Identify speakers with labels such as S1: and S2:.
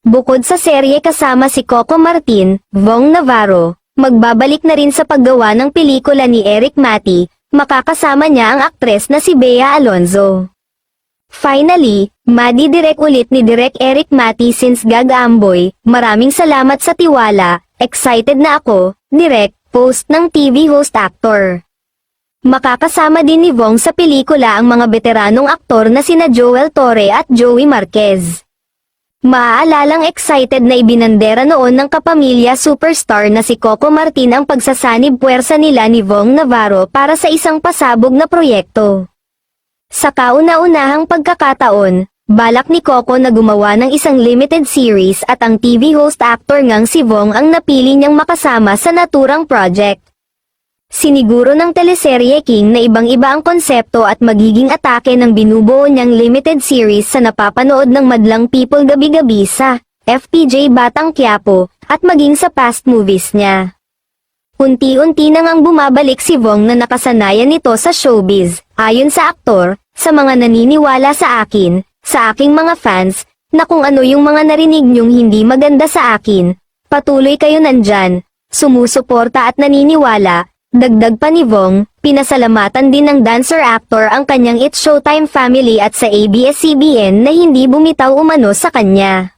S1: Bukod sa serye kasama si Coco Martin, Vong Navarro, magbabalik na rin sa paggawa ng pelikula ni Eric Mati, makakasama niya ang aktres na si Bea Alonzo. Finally, madidirect ulit ni Direk Eric Mati since Gag-Amboy, maraming salamat sa tiwala, excited na ako, Direk, post ng TV host actor. Makakasama din ni Vong sa pelikula ang mga veteranong aktor na sina Joel Torre at Joey Marquez. Maaalalang excited na ibinandera noon ng kapamilya superstar na si Coco Martin ang pagsasanib puwersa nila ni Vong Navarro para sa isang pasabog na proyekto. Sa kauna-unahang pagkakataon, balak ni Coco na gumawa ng isang limited series at ang TV host actor ngang si Vong ang napili niyang makasama sa naturang project. Siniguro ng teleserye King na ibang-iba ang konsepto at magiging atake ng binubuo niyang limited series sa napapanood ng madlang people gabi-gabi sa FPJ Batang Quiapo at maging sa past movies niya. Unti-unti na ngang bumabalik si Vong na nakasanayan nito sa showbiz, ayon sa aktor, sa mga naniniwala sa akin, sa aking mga fans, na kung ano yung mga narinig niyong hindi maganda sa akin, patuloy kayo nandyan, sumusuporta at naniniwala. Dagdag pa ni Vong, pinasalamatan din ng dancer-actor ang kanyang It's Showtime family at sa ABS-CBN na hindi bumitaw umano sa kanya.